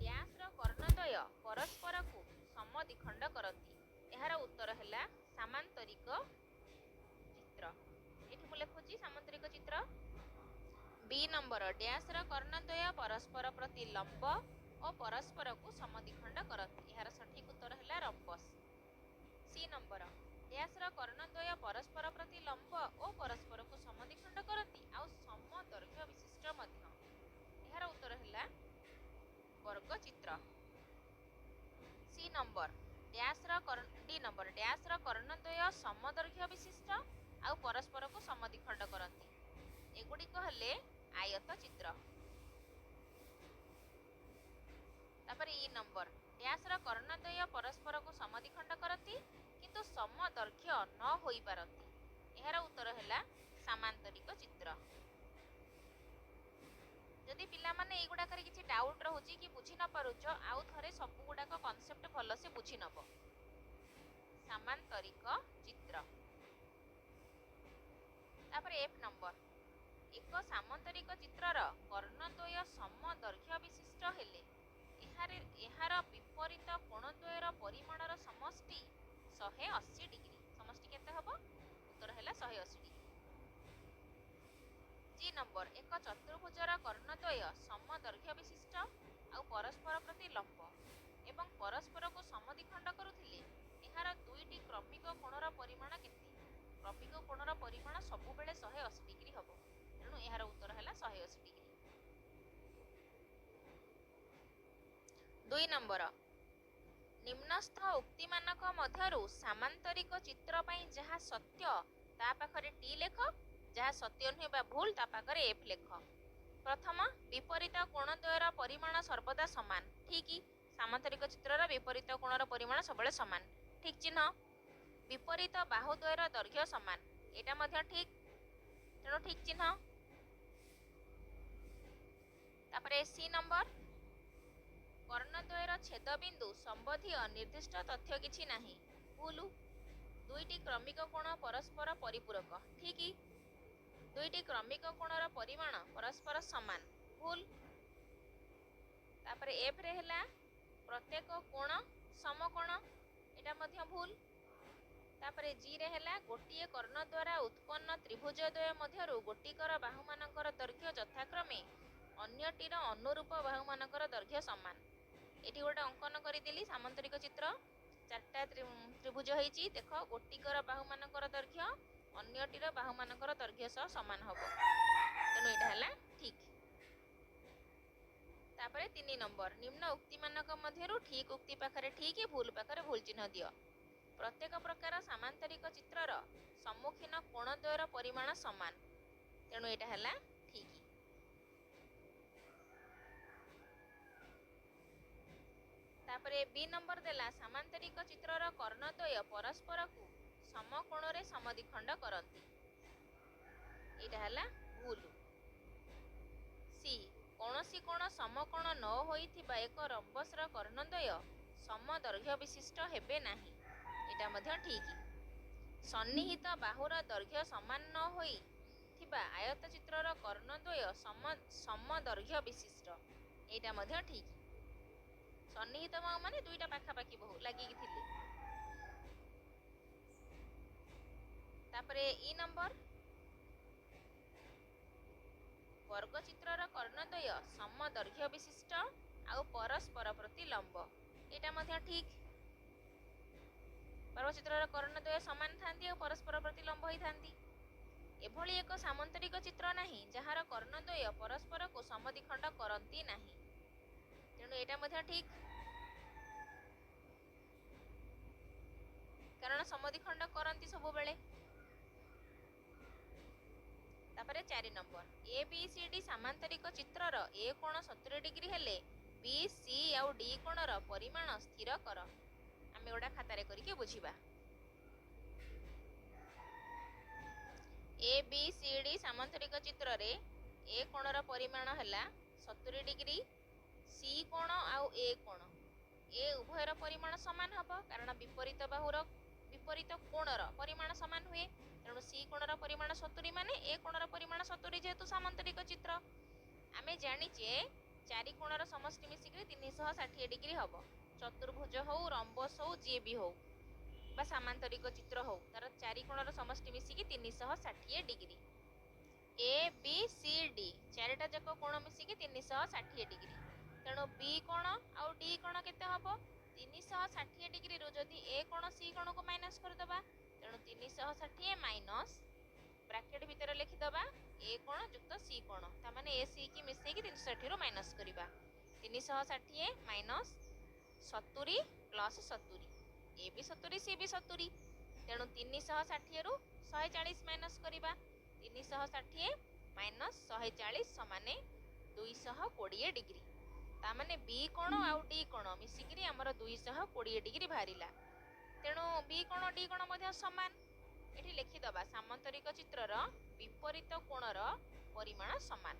ଡ୍ୟାସ୍ର କର୍ଣ୍ଣଦ୍ୱୟ ପରସ୍ପରକୁ ସମଦ୍ୱିଖଣ୍ଡ କରନ୍ତି। ଏହାର ଉତ୍ତର ହେଲା ସାମାନ୍ତରିକ ଚିତ୍ର। ଏଠି ମୁଁ ଲେଖୁଛି ସାମାନ୍ତରିକ ଚିତ୍ର। ବି ନମ୍ବର ଡ୍ୟାସ୍ର କର୍ଣ୍ଣଦ୍ୱୟ ପରସ୍ପର ପ୍ରତି ଲମ୍ବ ଓ ପରସ୍ପରକୁ ସମଦ୍ୱିଖଣ୍ଡ କରନ୍ତି। ଏହାର ସଠିକ ଉତ୍ତର ହେଲା ରମ୍ବସ୍। ସି ନମ୍ବର ଡ୍ୟାସ୍ର କର୍ଣ୍ଣଦ୍ୱୟ ପରସ୍ପର ପ୍ରତି ଲମ୍ବ ଓ ପରସ୍ପରକୁ ସମଦ୍ୱିଖଣ୍ଡ କରନ୍ତି ଆଉ ସମଦୈର୍ଘ୍ୟ ବିଶିଷ୍ଟ ମଧ୍ୟ। ଏହାର ଉତ୍ତର ହେଲା ବର୍ଗଚିତ୍ର। ସି ନମ୍ବର ଡି ନମ୍ବର ଡ୍ୟାସ୍ର କର୍ଣ୍ଣଦ୍ୱୟ ସମଦୈର୍ଘ୍ୟ ବିଶିଷ୍ଟ ଆଉ ପରସ୍ପରକୁ ସମଦ୍ୱିଖଣ୍ଡ କରନ୍ତି। ଏଗୁଡ଼ିକ ହେଲେ ଆୟତ ଚିତ୍ର। ତାପରେ ଇ ନମ୍ବର ଡ୍ୟାସ୍ର କର୍ଣ୍ଣଦ୍ୱୟ ପରସ୍ପରକୁ ସମଦ୍ୱିଖଣ୍ଡ କରନ୍ତି କିନ୍ତୁ ସମଦୈର୍ଘ୍ୟ ନ ହୋଇପାରନ୍ତି। ଏହାର ଉତ୍ତର ହେଲା ସାମାନ୍ତରିକ ଚିତ୍ର। ଯଦି ପିଲାମାନେ ଏଇଗୁଡ଼ାକରେ କିଛି ଡାଉଟ୍ ରହୁଛି କି ବୁଝି ନ ପାରୁଛ ଆଉ ଥରେ ସବୁ ଗୁଡ଼ାକ କନସେପ୍ଟ ଭଲସେ ବୁଝି ନେବ। ସାମାନ୍ତରିକ ଚିତ୍ର। ତାପରେ ଏଫ୍ ନମ୍ବର ଏକ ସାମାନ୍ତରିକ ଚିତ୍ରର କର୍ଣ୍ଣଦ୍ୱୟ ସମଦୈର୍ଘ୍ୟ ବିଶିଷ୍ଟ ହେଲେ ଏହାର ବିପରୀତ କୋଣଦ୍ୱୟର ପରିମାଣର ସମଷ୍ଟି 180 ଡିଗ୍ରୀ। ସମଷ୍ଟି କେତେ ହେବ? ଉତ୍ତର ହେଲା 180 ଡିଗ୍ରୀ। ଜି ନମ୍ବର ଏକ ଚତୁର୍ଭୁଜର କର୍ଣ୍ଣଦ୍ୱୟ ସମଦୈର୍ଘ୍ୟ ବିଶିଷ୍ଟ ଆଉ ପରସ୍ପର ପ୍ରତି ଲମ୍ବ ଏବଂ ପରସ୍ପରକୁ ସମଦ୍ୱିଖଣ୍ଡ କରୁଥିଲେ ଏହାର ଦୁଇଟି କ୍ରମିକ କୋଣର ପରିମାଣ କେତେ? କ୍ରମିକ କୋଣର ପରିମାଣ ସବୁବେଳେ 180 ଡିଗ୍ରୀ ହେବ। ତେଣୁ ଏହାର ଉତ୍ତର ହେଲା 180 ଡିଗ୍ରୀ। 2 ନମ୍ବର ନିମ୍ନସ୍ଥ ଉକ୍ତିମାନଙ୍କ ମଧ୍ୟରୁ ସାମାନ୍ତରିକ ଚିତ୍ର ପାଇଁ ଯାହା ସତ୍ୟ ତା ପାଖରେ ଟି ଲେଖ, ଯାହା ସତ୍ୟ ନୁହେଁ ବା ଭୁଲ ତା ପାଖରେ ଏଫ୍ ଲେଖ। ପ୍ରଥମ, ବିପରୀତ କୋଣଦ୍ୱୟର ପରିମାଣ ସର୍ବଦା ସମାନ। ଠିକ୍। ସାମାନ୍ତରିକ ଚିତ୍ରର ବିପରୀତ କୋଣର ପରିମାଣ ସବୁବେଳେ ସମାନ। ଠିକ୍ ଚିହ୍ନ। ବିପରୀତ ବାହୁଦ୍ୱୟର ଦୈର୍ଘ୍ୟ ସମାନ। ଏଇଟା ମଧ୍ୟ ଠିକ୍। ତେଣୁ ଠିକ୍ ଚିହ୍ନ। ତାପରେ ସି ନମ୍ବର କର୍ଣ୍ଣଦ୍ୱୟର ଛେଦବିନ୍ଦୁ ସମ୍ବନ୍ଧୀୟ ନିର୍ଦ୍ଦିଷ୍ଟ ତଥ୍ୟ କିଛି ନାହିଁ। ଭୁଲ। ଦୁଇଟି କ୍ରମିକ କୋଣ ପରସ୍ପର ପରିପୂରକ। ଠିକ୍। ଦୁଇଟି କ୍ରମିକ କୋଣର ପରିମାଣ ପରସ୍ପର ସମାନ। ଭୁଲ। ତାପରେ ଏଫ୍ ରେ ହେଲା ପ୍ରତ୍ୟେକ କୋଣ ସମକୋଣ। ଏଇଟା ମଧ୍ୟ ଭୁଲ। ତାପରେ ଜି ରେ ହେଲା ଗୋଟିଏ କର୍ଣ୍ଣ ଦ୍ୱାରା ଉତ୍ପନ୍ନ ତ୍ରିଭୁଜଦ୍ୱୟ ମଧ୍ୟରୁ ଗୋଟିକର ବାହୁମାନଙ୍କର ଦୈର୍ଘ୍ୟ ଯଥାକ୍ରମେ ଅନ୍ୟଟିର ଅନୁରୂପ ବାହୁମାନଙ୍କର ଦୈର୍ଘ୍ୟ ସମାନ। ଏଠି ଗୋଟେ ଅଙ୍କନ କରିଦେଲି ସାମାନ୍ତରିକ ଚିତ୍ର। ଚାରିଟା ତ୍ରିଭୁଜ ହେଇଛି। ଦେଖ ଗୋଟିକର ବାହୁମାନଙ୍କର ଦୈର୍ଘ୍ୟ ଅନ୍ୟଟିର ବାହୁମାନଙ୍କର ଦୈର୍ଘ୍ୟ ସହ ସମାନ ହେବ। ତେଣୁ ଏଇଟା ହେଲା ଠିକ୍। ତାପରେ 3 ନମ୍ବର ନିମ୍ନ ଉକ୍ତିମାନଙ୍କ ମଧ୍ୟରୁ ଠିକ୍ ଉକ୍ତି ପାଖରେ ଠିକ୍, ଭୁଲ ପାଖରେ ଭୁଲ ଚିହ୍ନ ଦିଅ। ପ୍ରତ୍ୟେକ ପ୍ରକାର ସାମାନ୍ତରିକ ଚିତ୍ରର ସମ୍ମୁଖୀନ କୋଣଦ୍ୱୟର ପରିମାଣ ସମାନ। ତେଣୁ ଏଇଟା ହେଲା ଠିକ୍। ତାପରେ ବି ନମ୍ବର ଦେଲା ସାମାନ୍ତରିକ ଚିତ୍ରର କର୍ଣ୍ଣଦ୍ୱୟ ପରସ୍ପରକୁ ସମକୋଣରେ ସମଦ୍ୱିଖଣ୍ଡ କରନ୍ତି। ଏଇଟା ହେଲା ଭୁଲ। ସି କୌଣସି କୋଣ ସମକୋଣ ନ ହୋଇଥିବା ଏକ ରମ୍ବସର କର୍ଣ୍ଣଦ୍ୱୟ ସମଦୈର୍ଘ୍ୟ ବିଶିଷ୍ଟ ହେବେ ନାହିଁ। ଏଇଟା ମଧ୍ୟ ଠିକ୍। ସନ୍ନିହିତ ବାହୁର ଦୈର୍ଘ୍ୟ ସମାନ ନ ହୋଇଥିବା ଆୟତଚିତ୍ରର କର୍ଣ୍ଣଦ୍ୱୟ ସମଦୈର୍ଘ୍ୟ ବିଶିଷ୍ଟ। ଏଇଟା ମଧ୍ୟ ଠିକ୍। ସନ୍ନିହିତ ବାହୁ ମାନେ ଦୁଇଟା ପାଖାପାଖି ବାହୁ ଲାଗିକି ଥିଲେ। ତାପରେ ଇ ନମ୍ବର ବର୍ଗଚିତ୍ରର କର୍ଣ୍ଣଦ୍ୱୟ ସମଦୈର୍ଘ୍ୟ ବିଶିଷ୍ଟ ଆଉ ପରସ୍ପର ପ୍ରତି ଲମ୍ବ। ଏଇଟା ମଧ୍ୟ ଠିକ୍। ବର୍ଗଚିତ୍ରର କର୍ଣ୍ଣଦ୍ୱୟ ସମାନ ଥାନ୍ତି ଆଉ ପରସ୍ପର ପ୍ରତି ଲମ୍ବ ହୋଇଥାନ୍ତି। ଏଭଳି ଏକ ସାମାନ୍ତରିକ ଚିତ୍ର ନାହିଁ ଯାହାର କର୍ଣ୍ଣଦ୍ୱୟ ପରସ୍ପରକୁ ସମଦ୍ୱିଖଣ୍ଡ କରନ୍ତି ନାହିଁ। ତେଣୁ ଏଇଟା ମଧ୍ୟ ଠିକ୍। କାରଣ ସମଦ୍ୱିଖଣ୍ଡ କରନ୍ତି ସବୁବେଳେ। ତାପରେ 4 number A B C D ସାମାନ୍ତରିକ ଚିତ୍ରର ଏ କୋଣ 70 ଡିଗ୍ରୀ ହେଲେ ବି ସି ଆଉ ଡି କୋଣର ପରିମାଣ ସ୍ଥିର କର। ଆମେ ଗୋଟା ଖାତାରେ କରିକି ବୁଝିବା। ଏ ବି ସି ଡି ସାମାନ୍ତରିକ ଚିତ୍ରରେ ଏ କୋଣର ପରିମାଣ ହେଲା 70 ଡିଗ୍ରୀ। ସି କୋଣ ଆଉ ଏ କୋଣ ଏ ଉଭୟର ପରିମାଣ ସମାନ ହେବ କାରଣ ବିପରୀତ ବାହୁର ବିପରୀତ କୋଣର ପରିମାଣ ସମାନ ହୁଏ। ତେଣୁ ସି କୋଣର ପରିମାଣ 70 ମାନେ ଏ କୋଣର ପରିମାଣ 70 ଯେହେତୁ ସାମାନ୍ତରିକ ଚିତ୍ର। ଆମେ ଜାଣିଛେ चारि कोणर समष्टि मिसिक 360 डिग्री हम चतुर्भुज हो रंबस हो जी भी हो बा सामांतरिक चित्र हो तार चारि कोणर समष्टि मिसिक 360 degree A B C D चारिटा जाक कोण मिसिक 360 डिग्री तेणु बी कोण आउ डी कोण केते हम 360 डिग्री रो जदि ए कोण सी कोण को माइनस करदबा तेणु 360 माइनस ब्रैकेट भितर लिखिदबा ए कोण युक्त सी कोण ता माने ए सी की मिसेकी 360 रो माइनस करिबा 360 माइनस 70 प्लस 70 ए भी 70 सी भी 70 तेणु 360 रु 140 माइनस करिबा 360 माइनस 140 समाने 220 डिग्री ता माने बी कोण आउ डी कोण मिसिकी हमर 220 डिग्री बाहरिला तेणु बी कोण डी कोण मध्य समान एठी लिखिदबा सामांतरिक चित्रर विपरीत कोणर परिमाण समान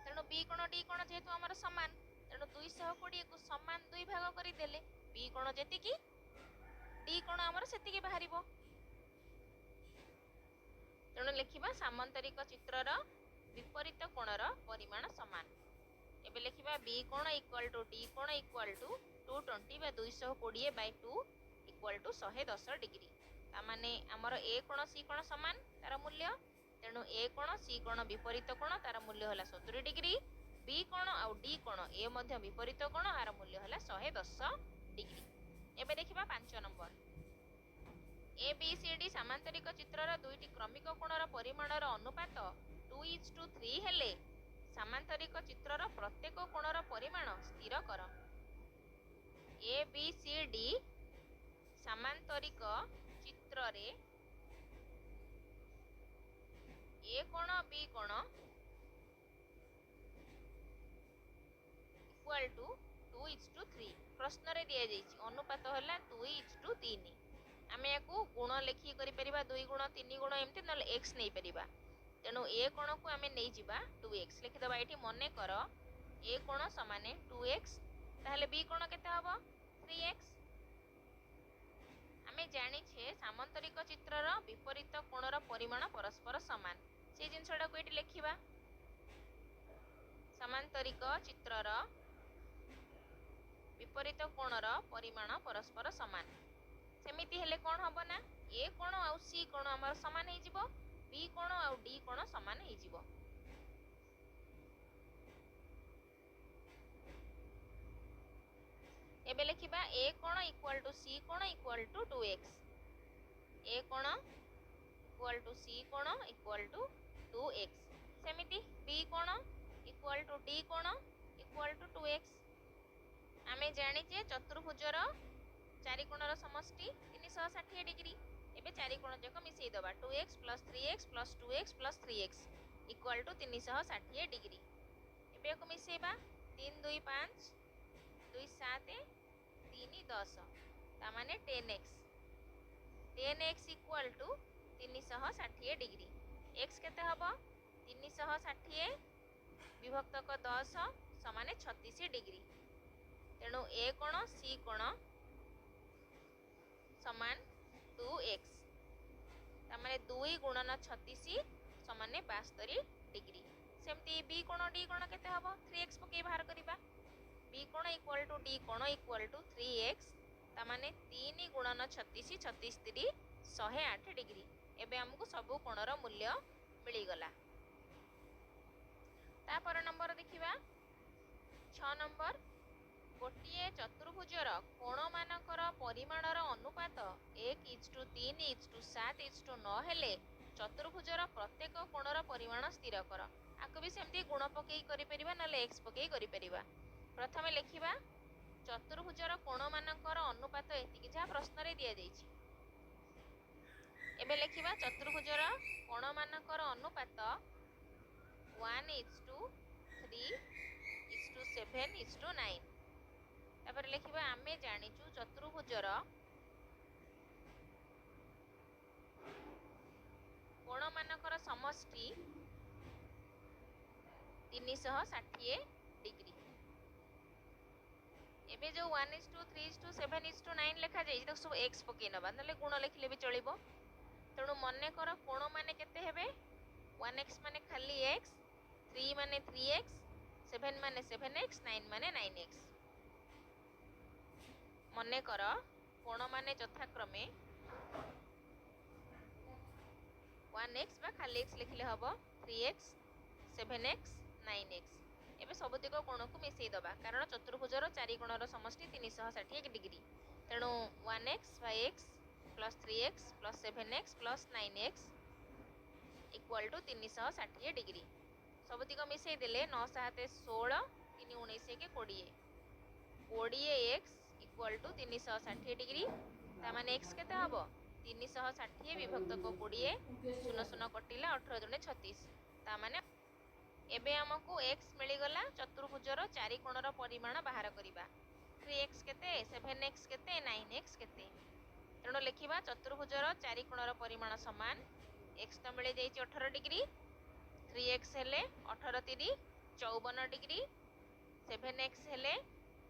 तेणु बी कोण डी कोण जेहेतु हमर समान तेणु 220 को समान दुई भाग करदेले बी कोण जेतिकी डी कोण हमर सेतिकी बाहरिबो तेणु लिखिबा सामांतरिक चित्रर विपरीत कोणर परिमाण समान एबे लिखिबा बी कोण इक्वल टू डी कोण इक्वल टू 220 बा 220 बाय 2 इक्वल टू 110 डिग्री तामाने आमर ए कोण सी कोण समान तार मूल्य तेणु ए कोण सी कोण विपरीत कोण तार मूल्य होला 70 डिग्री बी कोण आउ डी कोण ए मध्य विपरीत कोण आर मूल्य होला 110 डिग्री एबे देखिबा 5 number A B C D सामांतरिक चित्रर दुईटी क्रमिक कोणर परिमाणर अनुपात 2:3 हेले सामांतरिक चित्रर प्रत्येक कोणर परिमाण स्थिर कर ए बी सी डी सामांतरिक चित्र रे ए कोण बी कोण इक्वल टू 2:3 प्रश्न रे दिया जाइछि अनुपात होला 2:3 आमे याकू गुण लेखि करि परिबा 2 गुण 3 गुण एमति नले x नै परिबा तेणु ए कोण को आमे नै जिबा 2x लिखि दबा एठी मने कर ए कोण समाने 2x ताहले बी कोण केते हबो 3x आमे जानि छे सामांतरिक चित्रर विपरीत कोणर परिमाण परस्पर समान से जिनसडा को एठी लिखिबा सामांतरिक चित्रर विपरीत कोणर परिमाण परस्पर समान सेमिति हेले कोन हबो ना ए कोण आउ सी कोण हमर समान हे जिवो बी कोण आउ डी कोण समान हे जिवो एबे लिखिबा ए कोण इक्वल टू सी कोण इक्वल टू 2x ए कोण इक्वल टू सी कोण इक्वल टू 2x सेमिति बी कोण इक्वल टू डी कोण इक्वल टू 2x आमे जानि जे चतुर्भुजर चारि कोणर समष्टि 360 डिग्री एबे चारि कोण जक मिसई दबा 2x + 3x + 2x + 3x equal to 360 degree एबे को मिसेबा 3 2 5 2 7 3 10 ता माने 10x equal to 360 degree x केते हबो 360 विभक्त को 10 समाने 36 डिग्री तेणु ए कोण सी कोण समान 2x तामाने 2 गुणन 36 समाने 72 डिग्री सेमती बी कोण डी कोण केते हबो 3x पके बाहर करिबा बी कोण इक्वल टू डी कोण इक्वल टू 3x तामाने 3 गुणन 36 36 3 108 डिग्री एबे हमकु सबु कोणर मूल्य मिली गला तापर नंबर देखिबा 6 नंबर गोटे चतुर्भुजर कोण मानकर परिमाणर अनुपात 1:3:7:9 हेले चतुर्भुजर प्रत्येक कोणर परिमाण स्थिर कर आको भी सेमती गुण पकई करि परिबा नले x पकई करि परिबा प्रथमे लिखिबा चतुर्भुजर कोण मानकर अनुपात एतिकी जा प्रश्न रे दिया जाइछि एबे लिखिबा चतुर्भुजर कोण मानकर अनुपात 1:3:7:9 तापर लिखिबा आमे जानिचु चतुर्भुजर कोण मानकर समष्टि 360 डिग्री एबे जो 1:3:7:9 लिखा जाई त सब x पके नबा नले गुण लिखले भी चलिबो तेणु मने कर कोण माने केते हेबे 1x माने खाली x 3 माने 3x 7 माने 7x 9 माने 9x। मने कर कोण माने यथाक्रमे 1x बा खाली x लिखिले हबो 3x 7x 9x। एबे सबुतिक कोण को मिसई दबा कारण चतुर्भुजर चारि कोणर समष्टि 360 डिग्री। तेणु 1x by x plus 3x plus 7x plus 9x equal to 360 degree. सबुतिक मिसई देले 9 7 16 3 19 के 20 20x इक्वल टू 360 डिग्री। ता माने x केते हबो 360 विभक्त को 20 शून्य शून्य कटिला 18 दुने 36। ता माने एबे हमकु x मिली गला चतुर्भुजर चारि कोणर परिमाण बाहर करिबा। 3x केते 7x केते 9x केते। तेणु लिखिबा चतुर्भुजर चारि कोणर परिमाण समान x तो मिली जाइछि 18 डिग्री 3x हेले 18 3 54 डिग्री 7x हेले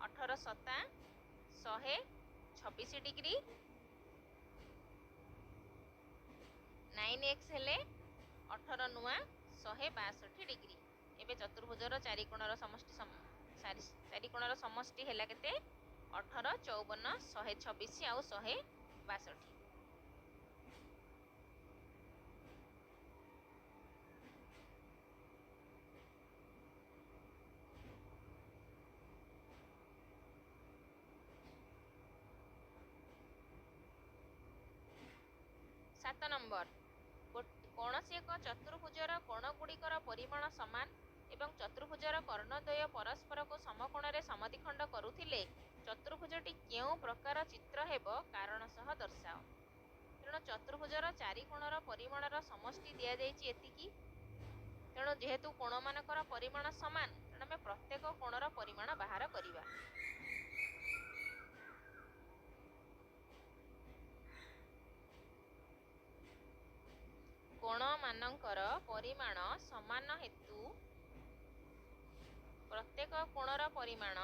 18 7 126 डिग्री 9x हेले 18 नुआ 162 डिग्री। एबे चतुर्भुजर चारि कोणर समष्टि हैला केते 18 54 126 आउ 162। 7 नंबर कौनसी एक चतुर्भुजर कोण गुड़िकर परिमाण समान एवं चतुर्भुजर कर्णद्वय परस्पर को समकोण रे समद्विखंड करुथिले चतुर्भुजटी केउ प्रकार चित्र हेबो कारण सह दर्शाओ। तेणु चतुर्भुजर चारि कोणर परिमाणर समष्टि दिया जाइछि एतिकी। तेणु जेहेतु कोण मानकर परिमाण समान तेणु आमे प्रत्येक कोणर परिमाण बाहर करिबा। कोण मानकर परिमाण समान हेतु प्रत्येक कोणर परिमाण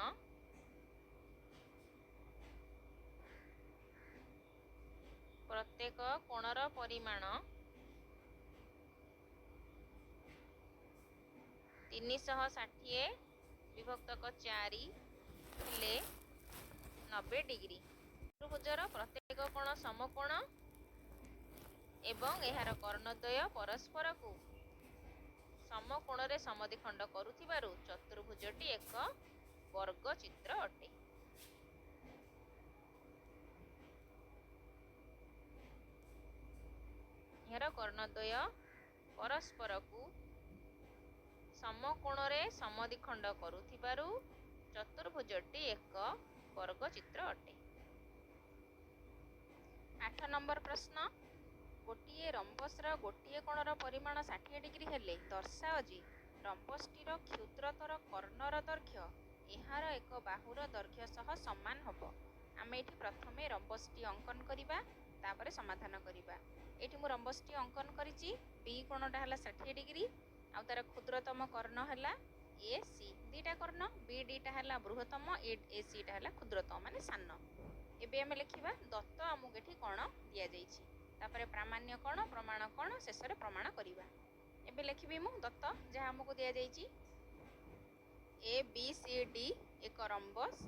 प्रत्येक कोणर परिमाण 360 विभक्त 4 हेले 90 डिग्री। चतुर्भुजर प्रत्येक कोण समकोण एवं एहार कर्णद्वय परस्पर को समकोण रे समद्विखंड करुथिबारु चतुर्भुजटी एक वर्ग चित्र अटे। एहार कर्णद्वय परस्पर को समकोण रे समद्विखंड करुथिबारु चतुर्भुजटी एक वर्ग चित्र अटे। 8 नंबर प्रश्न गोटिए रंबसर गोटिए कोणर परिमाण 60 डिग्री हेले दर्शाओ जे रंबसटीर क्षुद्रतर कर्णर दैर्घ्य एहार एक बाहुर दैर्घ्य सह समान हबो। आमे एठी प्रथमे रंबसटी अंकन करिबा तापरे समाधान करिबा। एठी मु रंबसटी अंकन करिछि बी कोणटा हला 60 डिग्री आ तार क्षुद्रतम कर्ण हला ए सी। दीटा कर्ण बी डीटा हला बृहत्तम ए सी टा हला क्षुद्रतम माने सान। एबे आमे लिखिबा दत्त आमुक एठी कोण दिया जाइछि तापरे प्रामाण्य कोण प्रमाण कोण शेषरे प्रमाण करिबा। एबे लिखिबी मु दत्त जहा आमुक दिया जाइछि ए बी सी डी एक रंबस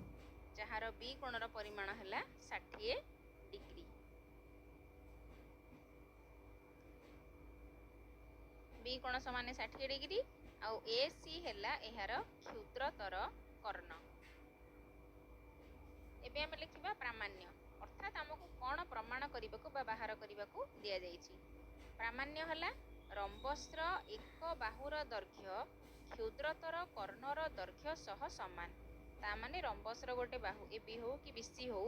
जहार बी कोणर परिमाण हला 60 डिग्री। बी कोण समान 60 डिग्री आउ ए सी हला एहार क्षुद्रतर कर्ण। एबे आमे लिखिबा प्रामाण्य अर्थात आमको कोण प्रमाण करिबाकू बा बाहर करिबाकू दिया जाइछि। प्रामाण्य हला रंबसर एक बाहुर दैर्घ्य क्षुद्रतर कर्णर दैर्घ्य सह समान। ता माने रंबसर गोटे बाहु ए बी हो कि बीसी हो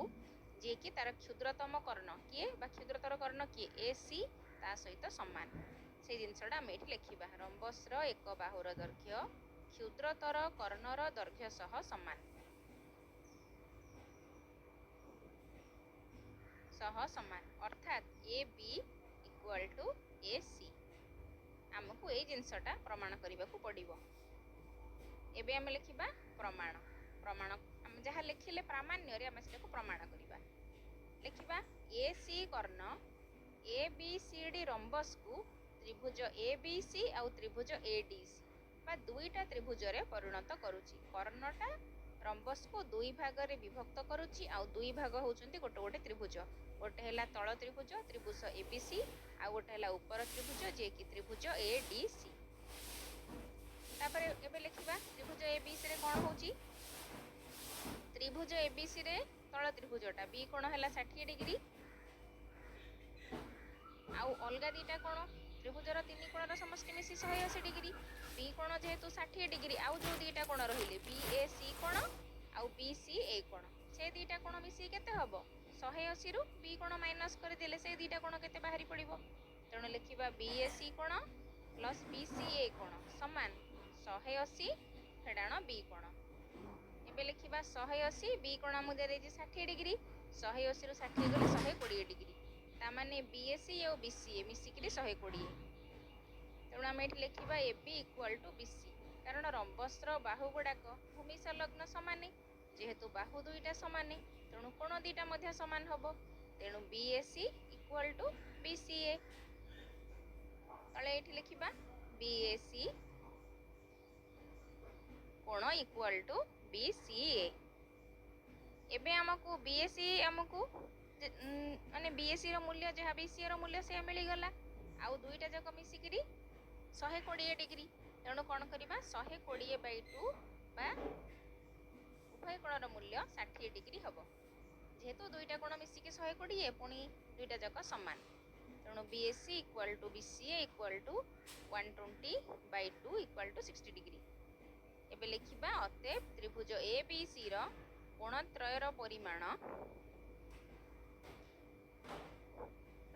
जे कि तार क्षुद्रतम कर्ण किए बा क्षुद्रतर कर्ण किए ए सी ता सहित समान से जिनसडा आमे एठी लिखिबा रंबसर एक बाहुर दैर्घ्य क्षुद्रतर कर्णर दैर्घ्य सह समान अर्थात ए बी इक्वल टू ए सी। आमको ए जिनसटा प्रमाण करने पड़ो। एबे आमे लिखिबा प्रमाण प्रमाण जहाँ लिखिले प्रामाण्य रे आमे सेटाको प्रमाण करिबा। लिखिबा ए सी कर्ण ए बी सी डी रंबस को त्रिभुज ए बी सी आउ त्रिभुज ए डी सी ବା ଦୁଇଟା ତ୍ରିଭୁଜରେ ପରିଣତ କରୁଛି। କର୍ଣ୍ଣଟା ରମ୍ବସକୁ ଦୁଇ ଭାଗରେ ବିଭକ୍ତ କରୁଛି ଆଉ ଦୁଇ ଭାଗ ହେଉଛନ୍ତି ଗୋଟେ ଗୋଟେ ତ୍ରିଭୁଜ। ଗୋଟେ ହେଲା ତଳ ତ୍ରିଭୁଜ ତ୍ରିଭୁଜ ABC ଆଉ ଗୋଟେ ହେଲା ଉପର ତ୍ରିଭୁଜ ଯିଏକି ତ୍ରିଭୁଜ ADC। ତାପରେ ଏବେ ଲେଖିବା ତ୍ରିଭୁଜ ABCରେ କ'ଣ ହେଉଛି। ତ୍ରିଭୁଜ ABCରେ ତଳ ତ୍ରିଭୁଜଟା B କୋଣ ହେଲା 60 ଡିଗ୍ରୀ ଆଉ ଅଲଗା ଦିଟା କୋଣ ତ୍ରିଭୁଜର ତିନି କୋଣର ସମଷ୍ଟି ମିଶି 180 ଡିଗ୍ରୀ। B କୋଣ ଯେହେତୁ 60 ଡିଗ୍ରୀ ଆଉ ଯେଉଁ ଦୁଇଟା କୋଣ ରହିଲେ BAC କୋଣ ଆଉ BCA କୋଣ ସେ ଦୁଇଟା କୋଣ ମିଶିକି କେତେ ହେବ 180ରୁ B କୋଣ ମାଇନସ୍ କରିଦେଲେ ସେ ଦୁଇଟା କୋଣ କେତେ ବାହାରି ପଡ଼ିବ। ତେଣୁ ଲେଖିବା BAC କୋଣ ପ୍ଲସ୍ BCA କୋଣ ସମାନ 180 ଫେଡ଼ାଣ B କୋଣ। ଏବେ ଲେଖିବା 180 B କୋଣ ଆମକୁ ଦିଆଯାଇଛି 60 ଡିଗ୍ରୀ 180ରୁ 60 ଗଲେ 120 ଡିଗ୍ରୀ ତାମାନେ BAC ଆଉ BCA ମିଶିକିରି 120। ତେଣୁ ଆମେ ଏଠି ଲେଖିବା AB ଇକ୍ୱାଲ୍ ଟୁ BC କାରଣ ରମ୍ବସର ବାହୁ ଗୁଡ଼ାକ ଭୂମି ସଂଲଗ୍ନ ସମାନେ। ଯେହେତୁ ବାହୁ ଦୁଇଟା ସମାନେ ତେଣୁ କୋଣ ଦୁଇଟା ମଧ୍ୟ ସମାନ ହେବ। ତେଣୁ BAC ଇକ୍ୱାଲ୍ ଟୁ BCA। ତଳେ ଏଠି ଲେଖିବା BAC କୋଣ ଇକ୍ୱାଲ୍ ଟୁ BCA। ଏବେ ଆମକୁ BAC ଆମକୁ ମାନେ BACର ମୂଲ୍ୟ ଯାହା BCAର ମୂଲ୍ୟ ସେ ମିଳିଗଲା ଆଉ ଦୁଇଟା ଯାକ ମିଶିକିରି 120 ଡିଗ୍ରୀ। ତେଣୁ କ'ଣ କରିବା 120/2 ବା ଉଭୟ କୋଣର ମୂଲ୍ୟ 60 ଡିଗ୍ରୀ ହେବ। ଯେହେତୁ ଦୁଇଟା କୋଣ ମିଶିକି 120 ପୁଣି ଦୁଇଟା ଯାକ ସମାନ ତେଣୁ BAC equal to BCA equal to 120/2 equal to 60 degree. ଏବେ ଲେଖିବା ଅତଏବ ତ୍ରିଭୁଜ ABCର କୋଣତ୍ରୟର ପରିମାଣ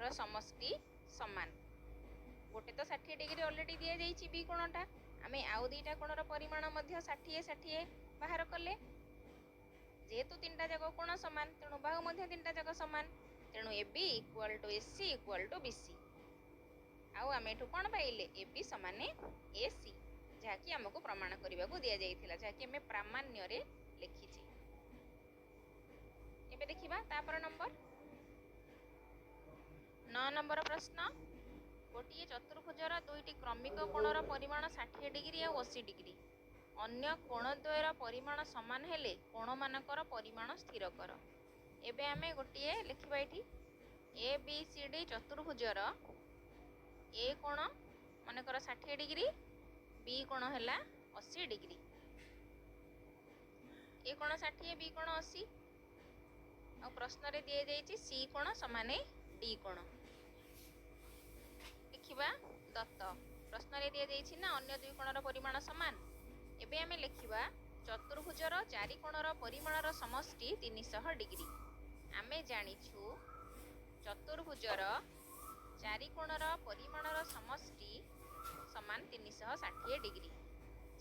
ର ସମଷ୍ଟି ସମାନ। ଗୋଟେ ତ 60 ଡିଗ୍ରୀ ଅଲରେଡ଼ି ଦିଆଯାଇଛି B କୋଣଟା ଆମେ ଆଉ ଦୁଇଟା କୋଣର ପରିମାଣ ମଧ୍ୟ 60 60 ବାହାର କଲେ। ଯେହେତୁ ତିନିଟା ଯାକ କୋଣ ସମାନ ତେଣୁ ବାହୁ ମଧ୍ୟ ତିନିଟା ଯାକ ସମାନ ତେଣୁ AB equal to AC equal to BC। ଆଉ ଆମେ ଏଠୁ କ'ଣ ପାଇଲେ AB ସମାନେ AC ଯାହାକି ଆମକୁ ପ୍ରମାଣ କରିବାକୁ ଦିଆଯାଇଥିଲା ଯାହାକି ଆମେ ପ୍ରାମାଣ୍ୟରେ ଲେଖିଛେ। ଏବେ ଦେଖିବା ତାପର ନମ୍ବର 9 ନମ୍ବର ପ୍ରଶ୍ନ। ଗୋଟିଏ ଚତୁର୍ଭୁଜର ଦୁଇଟି କ୍ରମିକ କୋଣର ପରିମାଣ 60 ଡିଗ୍ରୀ ଆଉ 80 ଡିଗ୍ରୀ। ଅନ୍ୟ କୋଣଦ୍ୱୟର ପରିମାଣ ସମାନ ହେଲେ କୋଣମାନଙ୍କର ପରିମାଣ ସ୍ଥିର କର। ଏବେ ଆମେ ଗୋଟିଏ ଲେଖିବା ଏଠି ABCD ଚତୁର୍ଭୁଜର A କୋଣ ମନେକର 60 ଡିଗ୍ରୀ B କୋଣ ହେଲା 80 ଡିଗ୍ରୀ। A କୋଣ 60 B କୋଣ 80 ଆଉ ପ୍ରଶ୍ନରେ ଦିଆଯାଇଛି C କୋଣ ସମାନେ D କୋଣ। ଲେଖିବା ଦତ୍ତ ପ୍ରଶ୍ନରେ ଦିଆଯାଇଛି ନା ଅନ୍ୟ ଦୁଇ କୋଣର ପରିମାଣ ସମାନ। ଏବେ ଆମେ ଲେଖିବା ଚତୁର୍ଭୁଜର ଚାରି କୋଣର ପରିମାଣର ସମଷ୍ଟି 300 ଡିଗ୍ରୀ। ଆମେ ଜାଣିଛୁ ଚତୁର୍ଭୁଜର ଚାରି କୋଣର ପରିମାଣର ସମଷ୍ଟି ସମାନ 360 ଡିଗ୍ରୀ।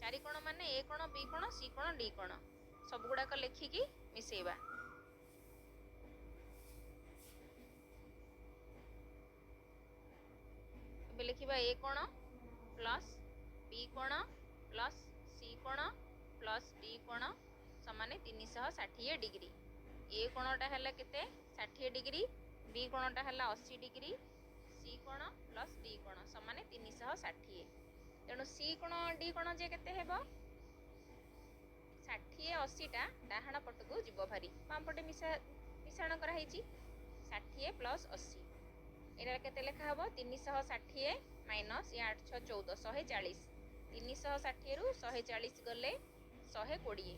ଚାରି କୋଣ ମାନେ A କୋଣ B କୋଣ C କୋଣ D କୋଣ ସବୁଗୁଡ଼ାକ ଲେଖିକି ମିଶେଇବା। ଏବେ ଲେଖିବା A କୋଣ ପ୍ଲସ୍ B କୋଣ ପ୍ଲସ୍ C କୋଣ ପ୍ଲସ୍ D କୋଣ ସମାନେ 360 ଡିଗ୍ରୀ। A କୋଣଟା ହେଲା କେତେ 60 ଡିଗ୍ରୀ B କୋଣଟା ହେଲା 80 ଡିଗ୍ରୀ C କୋଣ ପ୍ଲସ୍ D କୋଣ ସମାନେ 360। ତେଣୁ C କୋଣ D କୋଣ ଯେ କେତେ ହେବ 60 80ଟା ଡାହାଣ ପଟକୁ ଯିବ ଭାରି ବାମପଟେ ମିଶାଣ କରାହେଇଛି 60 ପ୍ଲସ୍ 80। ଏଇଟା କେତେ ଲେଖା ହେବ 360 ମାଇନସ୍ 8 6 14 140। 360ରୁ 140 ଗଲେ 120।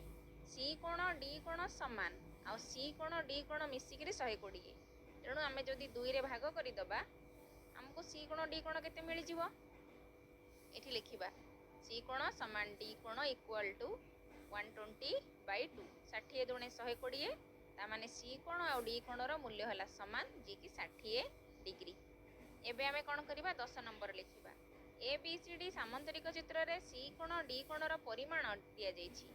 C କୋଣ D କୋଣ ସମାନ ଆଉ C କୋଣ D କୋଣ ମିଶିକିରି 120। ତେଣୁ ଆମେ ଯଦି 2ରେ ଭାଗ କରିଦେବା ଆମକୁ C କୋଣ D କୋଣ କେତେ ମିଳିଯିବ। ଏଠି ଲେଖିବା C କୋଣ ସମାନ D କୋଣ ଇକ୍ୱାଲ୍ ଟୁ 120/2 60 ଦୁଣେ 120 ତାମାନେ C କୋଣ ଆଉ D କୋଣର ମୂଲ୍ୟ ହେଲା ସମାନ ଯିଏକି 60 ଡିଗ୍ରୀ। ଏବେ ଆମେ କ'ଣ କରିବା 10 ନମ୍ବର ଲେଖିବା ABCD ସାମନ୍ତରିକ ଚିତ୍ରରେ C କୋଣ D କୋଣର ପରିମାଣ ଦିଆଯାଇଛି।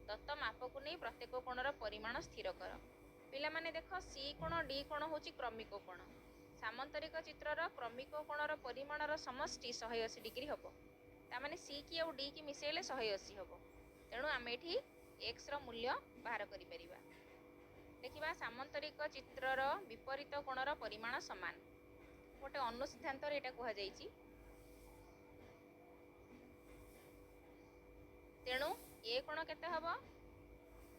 ଦତ୍ତ ମାପକୁ ନେଇ ପ୍ରତ୍ୟେକ କୋଣର ପରିମାଣ ସ୍ଥିର କର। ପିଲାମାନେ ଦେଖ C କୋଣ D କୋଣ ହେଉଛି କ୍ରମିକ କୋଣ। ସାମନ୍ତରିକ ଚିତ୍ରର କ୍ରମିକ କୋଣର ପରିମାଣର ସମଷ୍ଟି 180 ଡିଗ୍ରୀ ହେବ। ତାମାନେ C କି ଆଉ D କି ମିଶାଇଲେ 180 ହେବ। ତେଣୁ ଆମେ ଏଠି Xର ମୂଲ୍ୟ ବାହାର କରିପାରିବା। ଦେଖିବା ସାମନ୍ତରିକ ଚିତ୍ରର ବିପରୀତ କୋଣର ପରିମାଣ ସମାନ। ଗୋଟେ ଅନୁସିଦ୍ଧାନ୍ତରେ ଏଇଟା କୁହାଯାଇଛି। तेणु ए कोण केते हबो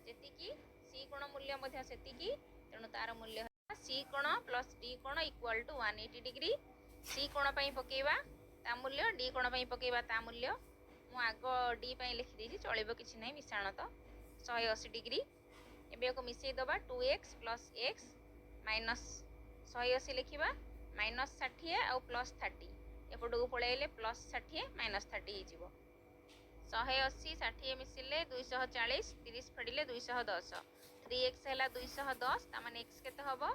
जेतिकी सी कोण मूल्य मध्य सेतिकी तेणु तार मूल्य है सी कोण प्लस डी कोण इक्वल टू 180 डिग्री सी कोण पई पकेइबा ता मूल्य डी कोण पई पकेइबा ता मूल्य मु आग डी पई लिखि देछि चलिबो किछि नै मिश्रण तो 180 डिग्री एबे को मिसई दबा 2x प्लस x माइनस 180 लिखिबा माइनस 60 आउ प्लस 30 एपटू पळेइले प्लस 60 माइनस 30 हिजिवो 180 60 मिसिले 240 30 फेडिले 210 3x हैला 210 ता माने x केते हबो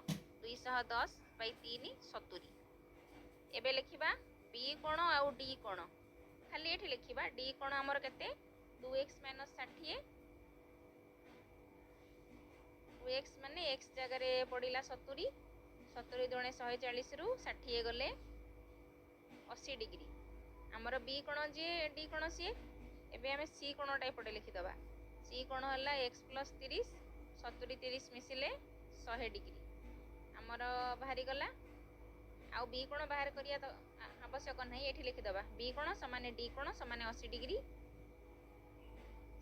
210 बाई 3 70 एबे लिखिबा b कोण आउ d कोण खाली एठी लिखिबा d कोण हमर केते 2x माइनस 60 2x माने x जगह रे पडिला 70 70 दुणे 140 रु 60 गले 80 डिग्री हमर b कोण जे d कोण सी एबे हमें c कोणटा एपटे लिखि दबा c कोण हला x प्लस 30 70 30 मिसिले 100 डिग्री हमर बाहरी गला आउ b कोण बाहर करिया तो आवश्यक नहीं एठी लिखि दबा b कोण समान d कोण समान 80 डिग्री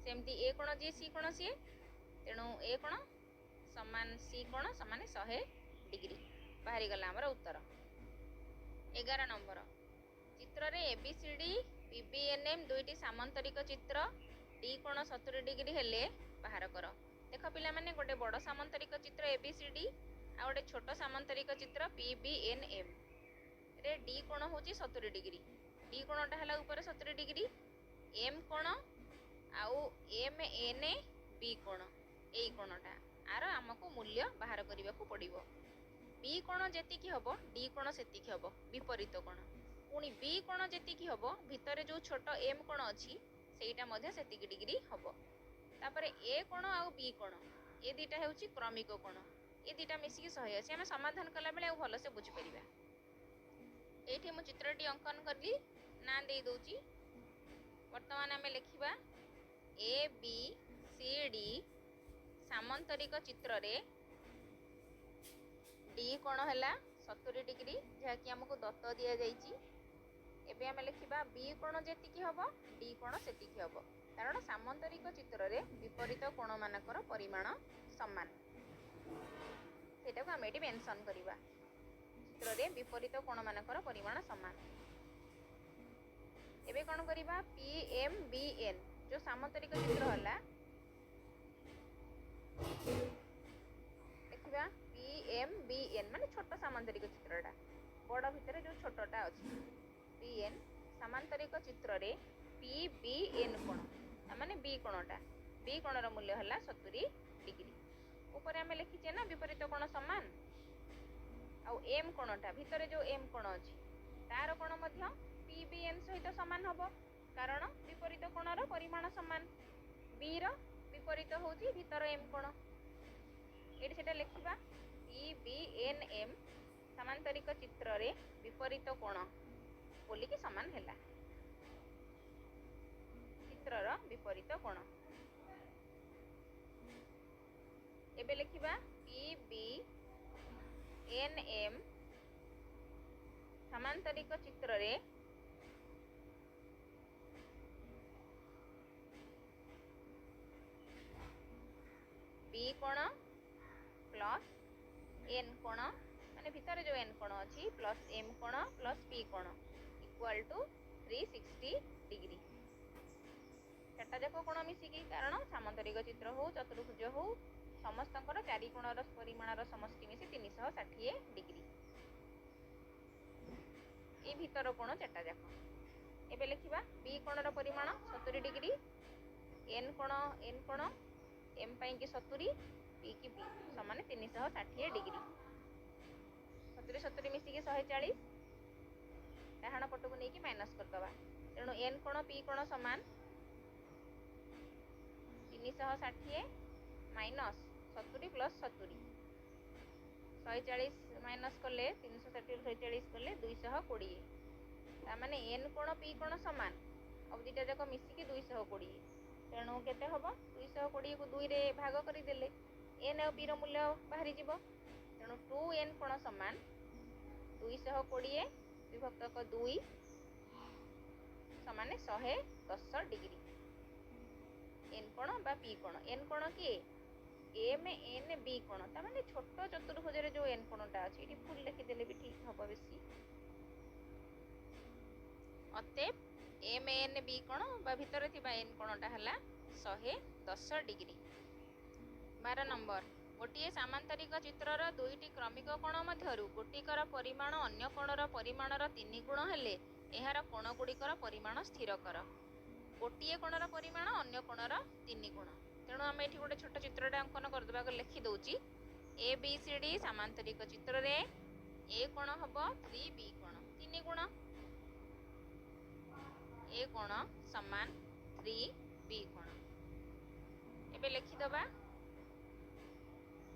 सेमती a कोण जे c कोण सी तेणु a कोण समान c कोण समान 100 डिग्री बाहरी गला हमर उत्तर 11 नंबर चित्र रे ABCD PBNM दुईटी सामांतरिक चित्र D कोण 70 डिग्री हेले बाहर कर देख पिला माने गोटे बड़ सामांतरिक चित्र ABCD आ गोटे छोट सामांतरिक चित्र PBNM रे D कोण होची 70 डिग्री D कोणटा हला ऊपर 70 डिग्री M कोण आउ MNB कोण एई कोणटा आर हमको मूल्य बाहर करिवा को पड़िबो B कोण जेतिकी हबो D कोण सेतिकी हबो विपरीत कोण पुणी B कोण जेतिकी हबो भितरे जो छोट M कोण अछि सेटा मध्ये सेतिकी डिग्री हबो तापरे A कोण आउ B कोण ए दिटा हेउची क्रमिक कोण ए दिटा मिसी की 180 हम समाधान कला बेले भलो से बुझि परिबा एठी मु चित्रटी अंकन करली ना देई दोची वर्तमान हमें लिखिबा A B C D सामांतरिक चित्र रे D कोण हला 70 डिग्री जहा कि हमको दत्त दिया जाइची एबे हम लिखिबा B कोण जेतिकी हबो D कोण सेतिकी हबो कारण सामांतरिक चित्र रे विपरीत कोण मानकर परिमाण समान सेटा को हम एटी मेंशन करिबा चित्र रे विपरीत कोण मानकर परिमाण समान एबे कोन करिबा PMBN जो सामांतरिक चित्र हला देखिबा PMBN माने छोट सामांतरिक चित्रटा बड़ भितरे जो छोटटा अछि PN सामांतरिक चित्र रे PBN कोण माने B कोणटा B कोणर मूल्य हला 70 डिग्री ऊपर हमें लिखिचे ना विपरीत कोण समान आ M कोणटा भितरे जो M कोण अछि तार कोण मध्य PBN सहित समान हबो कारण विपरीत कोणर परिमाण समान B रो विपरीत होची भितर M कोण एटी सेटा लिखिबा PBNM सामांतरिक चित्र रे विपरीत कोण बोली कि समान हैला चित्र रो विपरीत कोण एबे लिखिबा PBNM समांतरिक चित्र रे B कोण प्लस N कोण माने भितर जो N कोण अछि प्लस M कोण प्लस P कोण इक्वल टू 360 डिग्री चारटा जाक कोण मिसिकी कारण सामांतरिक चित्र हो चतुर्भुज हो समस्तकर चारि कोणर परिमाणर समष्टि मिसी 360 डिग्री ए भीतर कोण चारटा जाक एबे लिखिबा B कोणर परिमाण 70 डिग्री N कोण M पई कि 70 P कि P समान 360 डिग्री 70 70 मिसी कि 140 डाहाण पटको नै कि माइनस कर दबा तेणु N कोण P कोण समान 360 माइनस 70 प्लस 70 140 माइनस कले 360 140 कले 220 ता माने N कोण P कोण समान अब दिटा जाक मिसिकी 220 तेणु केते हबो 220 को 2 रे भाग करि देले N और P रो मूल्य बाहरी जीवो तेणु 2N कोण समान 220 विभक्त 2 समान 110 डिग्री एन कोण बा पी कोण एन कोण किए एम एन बी कोण ता माने छोट चतुर्भुज रे जो एन कोणटा अछि एटी फुल लिखि देले भी ठीक हबो बेसी अतएव एम एन बी कोण बा भितर थिबा एन कोणटा हला 110 डिग्री। 12 नंबर गोटे सामांतरिक चित्रर दुईटी क्रमिक कोण मध्यरु गोटिकर परिमाण अन्य कोणर परिमाणर 3 गुण हेले एहार कोण गुड़िकर परिमाण स्थिर कर। गोटे कोणर परिमाण अन्य कोणर 3 गुण तेणु आम ये गोटे छोट चित्र अंकन करदेवा लिखि दौची ए बी सी डी सामांतरिक चित्र रे ए कोण हम 3b कोण 3 गुण ए कोण समान 3b कोण एबे लिखिदबा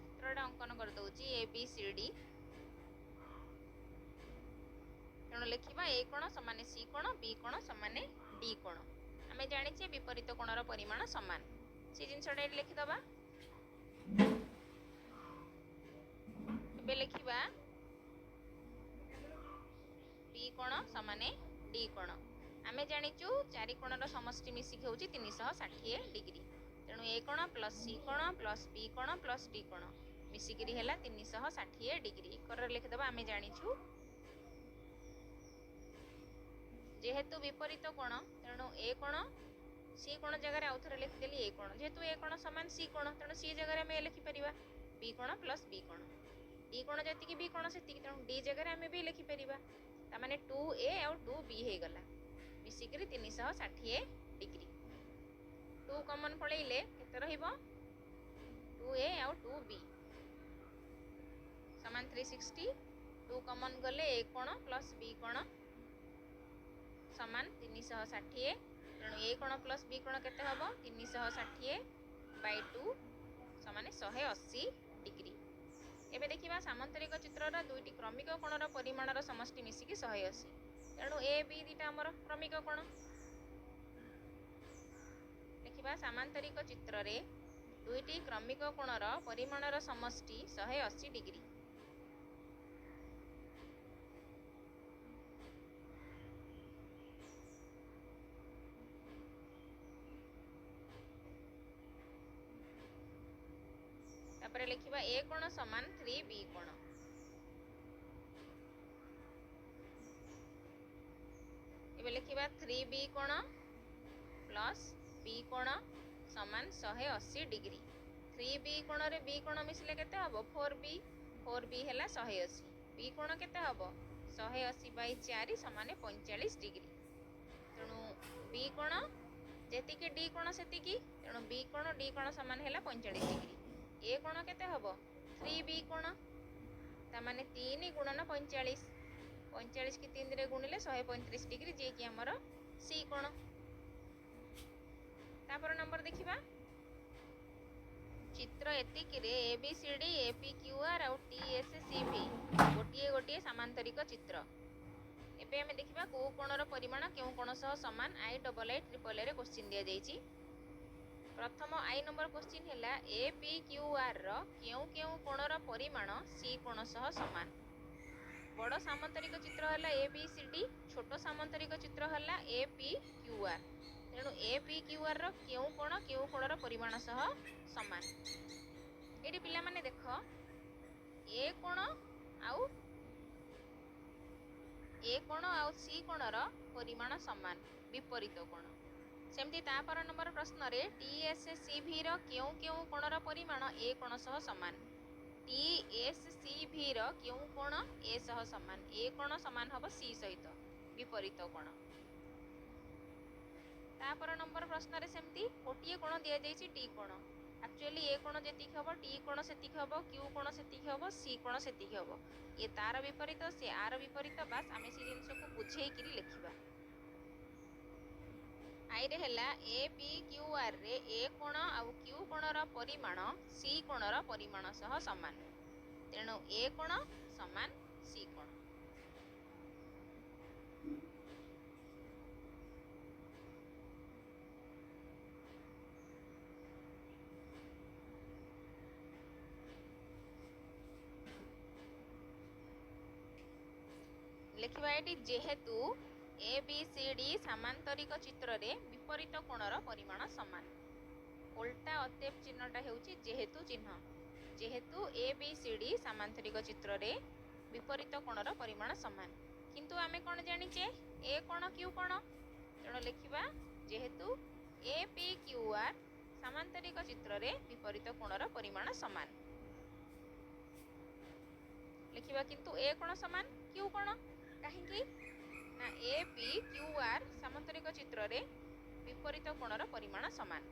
चित्रटा अंकन कर दौची ए बी सी डी तेणु लिखिबा ए कोण समान सी कोण बी कोण समान डी कोण आमे जानिछे विपरीत कोणर परिमाण समान से जिनसटा लिखिदबा एबे लिखिबा बी कोण समान डी कोण आमे जानिचु चारि कोणर समष्टि मिसिक होउची 360 डिग्री तेणु ए कोण प्लस सी कोण प्लस बी कोण प्लस डी कोण मिसिकरी हैला 360 डिग्री कर लिखिदबा आमे जानिचु जेहेतु विपरीत कोण तेणु ए कोण सी कोण जगह आउ थे लिखिदेली ए कोण जेहेतु ए कोण समान सी कोण तेणु सी जगह आम लिखिपर बी कोण प्लस बी कोण डी कोण जी बी कोण से तेणु डी जगह आम भी लिखिपर ताने 2a आउ 2b हो गला मिसिक 360 डिग्री 2 कमन पलैले केते रहिबो 2a आउ 2b समान 360 2 कमन गले ए कोण प्लस बी कोण समान 360 तेणु ए कोण प्लस बी कोण केते हबो 360 बाय 2 समान 180 डिग्री। एबे देखिबा सामांतरिक चित्रर दुईटी क्रमिक कोणर परिमाणर समष्टि मिसिकी 180 तेणु ए बी दीटा हमर क्रमिक कोण देखिबा सामांतरिक चित्र रे दुईटी क्रमिक कोणर परिमाणर समष्टि 180 डिग्री। तापर लिखिबा ए कोण समान 3b कोण एबे लिखिबा 3b कोण प्लस b कोण समान 180 डिग्री 3b कोण रे b कोण मिसले केते हबो 4b हैला 180 b कोण केते हबो 180 बाय 4 समान 45 डिग्री तेणु b कोण जेतिकी d कोण सेतिकी तेणु b कोण d कोण समान हैला 45 डिग्री ए कोण केते हबो 3b कोण ता माने 3 गुणन 45 45 की 3 रे गुणिले 135 डिग्री जे कि हमर सी कोण। तापर नंबर देखिबा चित्र एतिकी रे A B C D A P Q R और टी एस सी भी गोटिए गोटिए सामांतरिक चित्र एबे हमें देखिबा को कोणर परिमाण केउ कोण सह समान I double I triple A रे क्वेश्चन दिया जाईची। प्रथम आई नंबर क्वेश्चन हैला ए पी क्यू आर रो केउ केउ कोणर परिमाण सी कोण सह समान बड़ सामांतरिक चित्र हैला ए बी सी डी छोट सामांतरिक चित्र हैला ए पी क्यू आर तेणु ए पी क्यू आर रो केउ कोणर परिमाण सह समान एटी पिला माने देख ए कोण आउ सी कोणर परिमाण समान विपरीत कोण सेमती तापर नंबर प्रश्न रे टी एस सी भी रो केउ केउ कोणर परिमाण ए कोण सह समान टी एस सी भी रो केउ कोण ए सह समान ए कोण समान हबो सी सहित विपरीत कोण। तापर नंबर प्रश्न रे सेमती गोटिए कोण दिया जाईची टी कोण एक्चुअली ए कोण जेतिक हबो टी कोण सेतिक हबो क्यू कोण सेतिक हबो सी कोण सेतिक हबो ये तार विपरीत से आर विपरीत बास आमे से जिंस को बुझेई किरी लिखिबा आई रे हैला ए पी क्यू आर रे ए कोण आउ क्यू कोणर परिमाण सी कोणर परिमाण सह समान तेणु ए कोण समान सी कोण। लिखिबा एटी जेहेतु ए बी सी डी सामांतरिक चित्र रे विपरीत कोणर परिमाण समान ओल्टा अतेब चिन्हटा हेउची जेहेतु चिन्ह। जेहेतु ए बी सी डी सामांतरिक चित्र रे विपरीत कोणर परिमाण समान, किंतु आमे कोन जानिचे ए कोण क्यू कोण, तेणु लिखिबा जेहेतु ए पी क्यू आर सामांतरिक चित्र रे विपरीत कोणर परिमाण समान। लिखिबा किंतु ए कोण समान क्यू कोण, काहेकि ना ए पी क्यू आर सामांतरिक चित्र रे विपरीत कोणर परिमाण समान।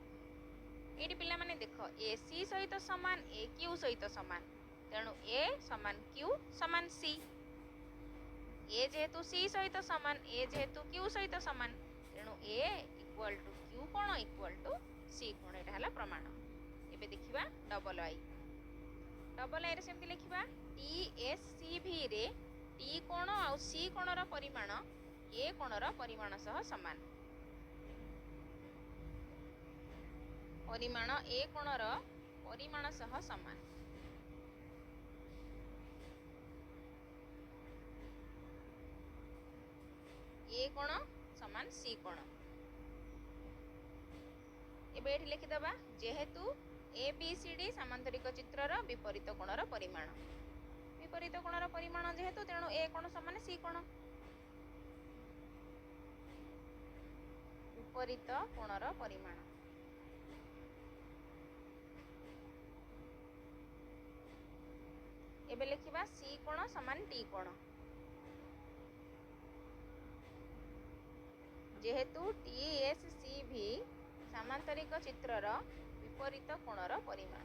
एटी पिला माने देख ए सी सहित समान ए क्यू सहित समान, तेणु ए समान क्यू समान सी। ए जेहेतु सी सहित समान ए जेहेतु क्यू सहित समान, तेणु ए इक्वल टू क्यू कोण इक्वल टू सी कोण, एटा हला प्रमाण। एबे देखिबा डबल आई। डबल आई रे सेमति लिखिबा टी एस सी भी रे टी कोण आ सी कोणर परिमाण ए कोणर परिमाण सह समान। परिमाण ए कोणर परिमाण सह समान। ए कोण समान सी कोण। एबे एठी लिखि दबा जेहेतु ए बी सी डी सामांतरिक चित्रर विपरीत कोणर परिमाण। विपरीत कोणर परिमाण जेहेतु तेणु ए कोण समान सी कोण। विपरीत कोणर परिमाण। एबे लिखिबा सी कोण समान टी कोण। जेहेतु टी एस सी भी सामांतरिक चित्रर विपरीत कोणर परिमाण।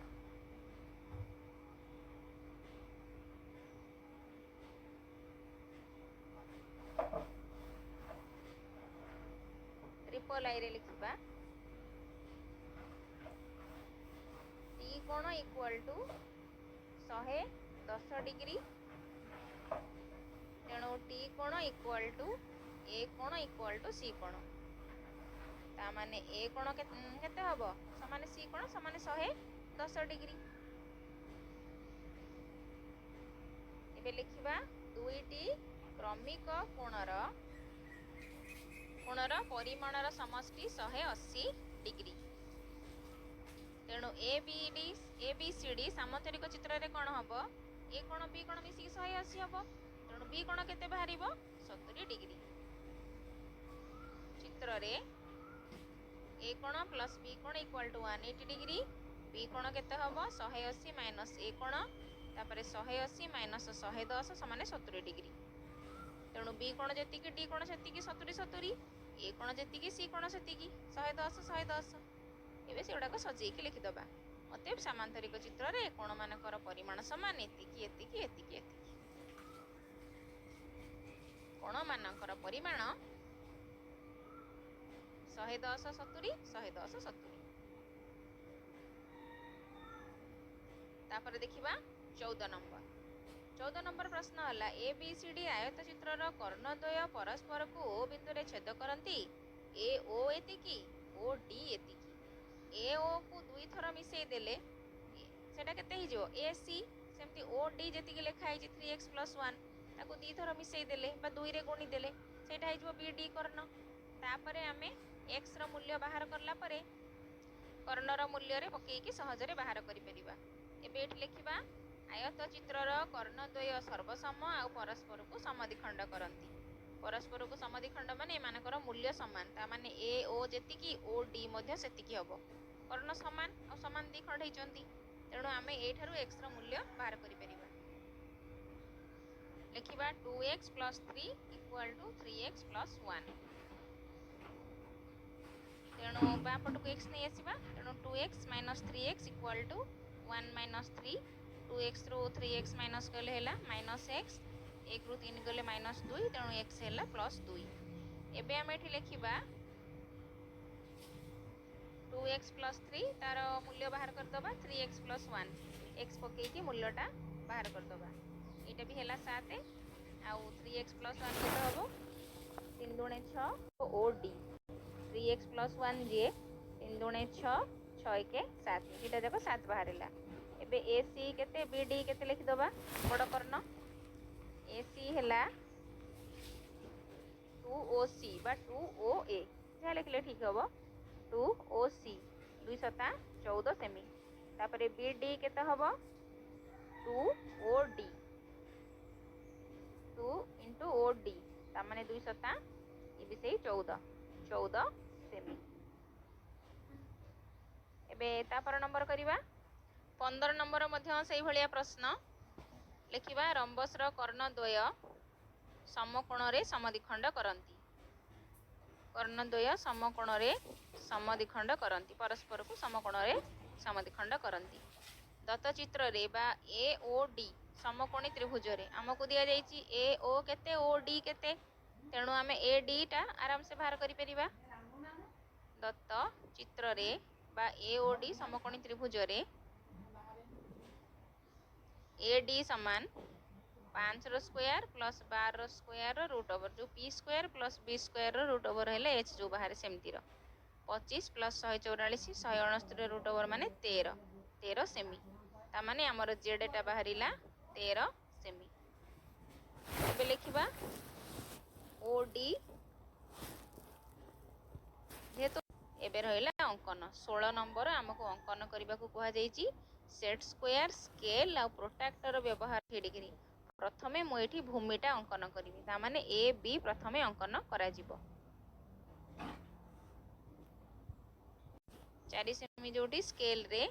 ट्रिपल आई रे लिखिबा टी कोण इक्वल टू 110 डिग्री, तेणु टी कोण इक्वल टू ए कोण इक्वल टू सी कोण। ता माने ए कोण केते हबो समान सी कोण समान 110 डिग्री। एबे लिखिबा दुईटी क्रमिक कोणर परिमाणर समष्टि 180 डिग्री। तेणु ए बी सी डी सामांतरिक चित्र रे कोण हबो ए कोण बी कोण मिसी 180 हबो, तेणु बी कोण केते बाहरिबो 70 डिग्री। चित्र रे ए कोण प्लस बी कोण इक्वल टू 180 डिग्री, बी कोण केते हबो 180 माइनस ए कोण तापरे 180 माइनस 110 समान 70 डिग्री। तेणु बी कोण जेतिकी डी कोण सेतिकी 70 70, ए कोण जेतिकी सी कोण सेतिकी 110 110। एबे सेउडा को सजेइकी लिखि दबा अतएव सामांतरिक चित्र रे कोण मानकर परिमाण समान एतिकी एतिकी एतिकी एतिकी। कोण मानकर परिमाण 110 70 110 70। तापर देखिबा 14 नंबर प्रश्न हला ए बी सी डी आयत चित्रर कर्णद्वय परस्पर को ओ बिंदु रे छेद करंती। ए ओ एतिकी ओ डी एतिकी। ए ओ को दुई थर मिसई देले सेटा केते हि जो ए सी, सेमती ओ डी जेतिकी लेखा है 3x + 1 ताको दी थर मिसई देले बा 2 रे गुणी देले सेटा हि जो बी डी कर्ण। तापरे आमे x रो मूल्य बाहर करला परे कर्णर मूल्य रे पकेइकी सहजरे बाहर करि परिबा। एबे एठी लिखिबा आयत चित्रर कर्णद्वय सर्वसम आ परस्पर को समद्विखंड करंती। परस्पर को समद्विखंड माने एमानकर मूल्य समान, ता माने ए ओ जेतिकी ओ डी मध्य सेतिकी हबो। कर्ण समान आ समान द्विखंड हेचंती, तेणु आमे एठारु x रो मूल्य बाहर करि परिबा। लिखिबा 2x + 3 = 3x + 1। तेणु बापट को x नहीं आसीबा, तेणु 2x - 3x = 1 - 3। 2x रो 3x माइनस कले हेला -x, 1 रो 3 गले -2, तेणु x हेला +2। एबे हम एठी लिखिबा 2x + 3 तार मूल्य बाहर कर दबा 3x + 1 x पके की मूल्यटा बाहर कर दबा। एटा भी हेला 7 आ 3x + 1 केते हबो 3 दुणे 6 ओ डी 3x + 1 जे 3 दुणे 6 6 के 7 एटा देखो 7 बाहरला। एबे ए सी केते बी डी केते लिखि दबा बड़ कर्ण। ए सी हेला 2 ओ सी बा 2 ओ ए जा लिखले ठीक हबो 2 ओ सी 2 7 14 सेमी। तापरे बी डी केते हबो 2 O D 2 into O D तामाने 2 सता ये भी सही 14 सेमी। एबे तापर नंबर करिवा 15 नंबर मध्य सही भलिया प्रश्न लिखिबा रंबसर कर्णद्वय समकोणरे समद्विखंड करंती। कर्णद्वय समकोणरे समद्विखंड करंती परस्पर को समकोणरे समद्विखंड करंती। दत्त चित्र रे बा ए ओ डी समकोणी त्रिभुज रे हमकु दिया जायछि ए ओ केते ओ डी केते तेणु आमे ए डी टा आराम से बाहर करि परिबा। दत्त चित्र रे बा ए ओ डी समकोणी त्रिभुज रे ए डी समान 5 रो स्क्वायर प्लस 12 रो स्क्वायर रूट ओवर जो P square plus B square रो रूट ओवर हेले एच जो बाहर सेमती रो 25 प्लस 144 169 रूट ओवर माने 13 सेमी ता माने हमर जेड टा बाहरिला 13 सेमी। एबे लिखिबा ओ डी जेहेतु एबे रहिला अंकन 16 नंबर हमको अंकन करबा को कहा जायछि सेट स्क्वायर स्केल आ प्रोट्रैक्टर व्यवहार हिडिगिरी प्रथमे मु एठी भूमिटा अंकन करिवि ता माने ए बी प्रथमे अंकन करा जिवो 4 सेमी जोटी स्केल रे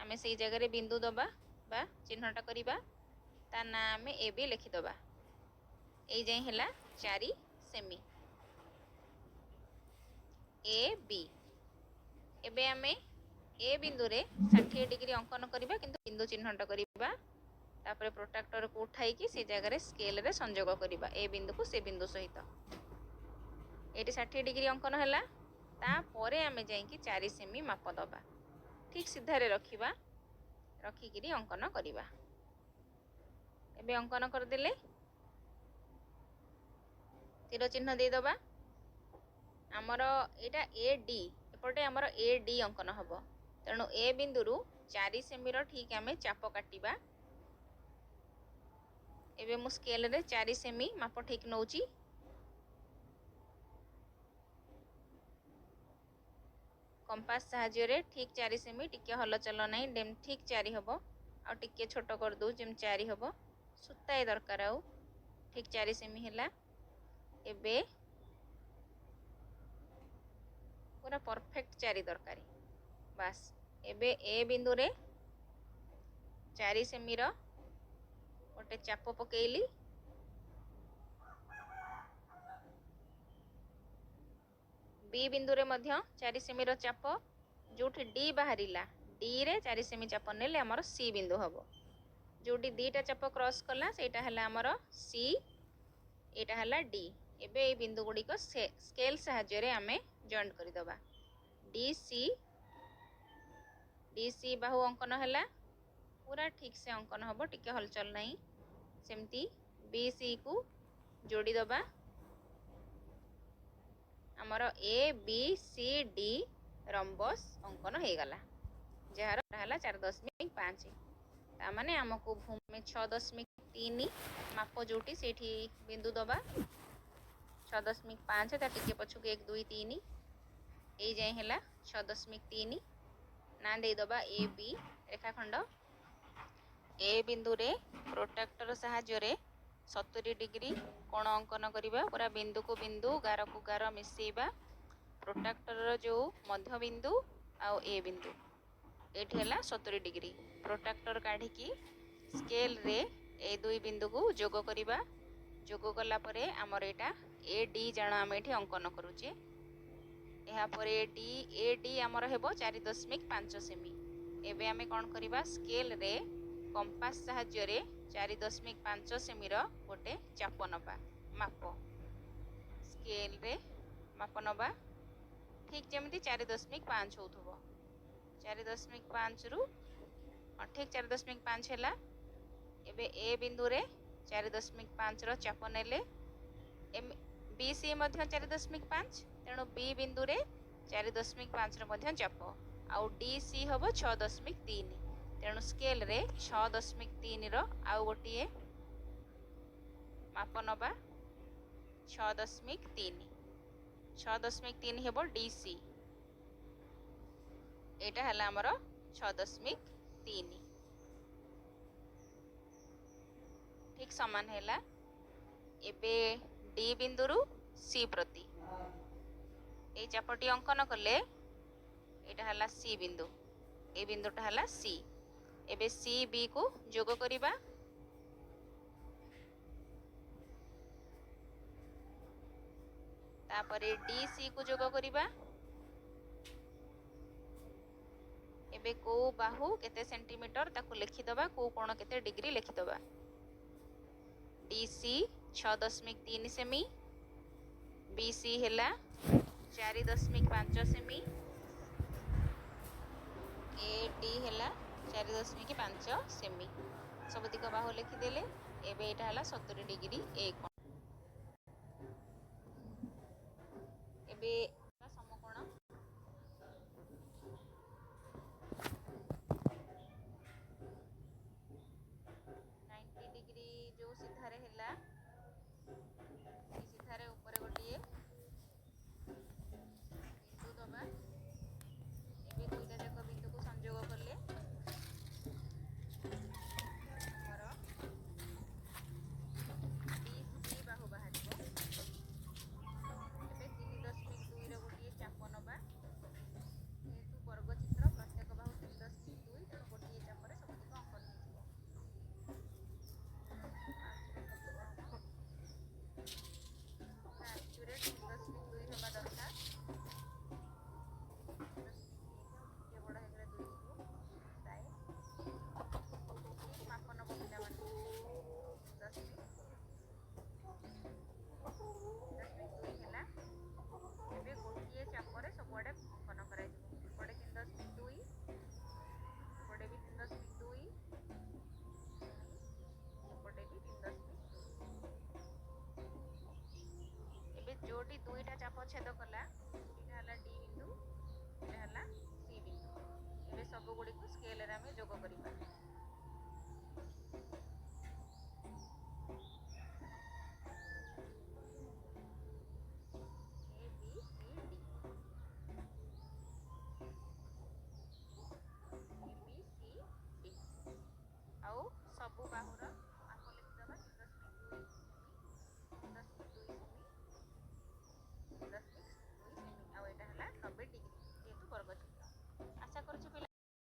आमे सेही जगह रे बिंदु दबा बा चिन्हटा करिबा ता नाम ए बी लिखि दबा ए जाय हैला 4 सेमी ए बी। एबे आमे ए बिंदु रे 60 डिग्री अंकन करिबा किंतु बिंदु चिन्हटा करिबा तापरे प्रोट्रैक्टर को उठाई कि से जगह रे स्केल रे संयोग करिबा ए बिंदु को से बिंदु सहित एटी 60 डिग्री अंकन हैला ता परे आमे जाई कि 4 सेमी माप दबा ठीक सीधा रे रखिबा रखी किरी अंकन करिबा। एबे अंकन कर देले तीर चिन्ह दे दबा हमर एटा ए डी एपटे हमर ए डी अंकन हबो तेणु ए बिंदु रु 4 सेमी रो ठीक आमे चाप काटिबा। एबे मु स्केल रे 4 सेमी माप ठीक नउची कंपास साहाଯ୍य रे ठीक 4 सेमी टिके हल चल नाही डेम ठीक 4 हबो आ टिके छोट कर दउ जेम 4 हबो सुताए दरकार आउ ठीक 4 सेमी हैला। एबे पूरा परफेक्ट 4 दरकारी बास। एबे ए बिंदु रे 4 सेमी रो गोटे चाप पकेइली बी बिंदु रे मध्य 4 सेमी रो चाप जोठी डी बाहरिला डी रे 4 सेमी चाप नेले हमर सी बिंदु हबो जोटी दीटा चाप क्रॉस कला सेटा हला हमर सी एटा हला डी। एबे ए बिंदु गुडी को स्केल साहाଯ୍य रे आमे जॉइंट करि दबा डी सी बाहु अंकन हला पूरा ठीक से अंकन हबो टिके हलचल नहीं सेमती बी सी को जोड़ी दबा हमर ए बी सी डी रंबस अंकन हे गला जहार हला 4.5 ता माने हमको भूमि 6.3 माप जोटी सेठी बिंदु दबा 6.5 ता टिके पछु 1 2 3 ए जाय हला 6.3 ना दे दबा ए बी रेखाखंड ए बिंदु रे प्रोट्रैक्टर साहाଯ୍य रे 70 डिग्री कोण अंकन करिबा पूरा बिंदु को बिंदु गार को गार मिसेबा प्रोट्रैक्टर रो जो मध्य बिंदु आ ए बिंदु एठी हला 70 डिग्री प्रोट्रैक्टर काढी की स्केल रे ए दुई बिंदु को जोग करिबा जोग कला परे हमर एटा ए डी जाना हम एठी अंकन करूचे एहा परे ए डी हमर हेबो 4.5 सेमी। एबे आमे कोन करिबा स्केल रे कंपास साहाଯ୍य रे 4.5 सेमी रो गोटे चाप नबा माप स्केल रे माप नबा ठीक जेमती 4.5 होथबो 4.5 रु ठीक 4.5 हैला। एबे ए बिंदु रे 4.5 रो चाप नेले बी सी मध्य 4.5 तेणु बी बिंदु रे 4.5 रो मध्य चाप आउ डी सी हबो 6.3 तेणु स्केल रे 6.3 रो आउ गोटिए माप नबा 6.3 हेबो डी सी एटा हला हमर 6.3 ठीक समान है। एबे डी बिंदु सी प्रति ये चापटी अंकन कले एटा हला सी बिंदु, ए बिंदुटा हला सी। एबे सी बी को जोग करिबा, तापरे डी सी को जोग करिबा। एबे को बाहु केते सेंटीमीटर ताको लिखि दबा, को कोण केते डिग्री लिखि दबा। डी सी 6.3 सेमी, बी सी हैला 4.5 सेमी, ए डी हैला 4.5 सेमी। सब दिक बाहु लिखिदेले। एबे एटा हैला 70 डिग्री ए कोण। एबे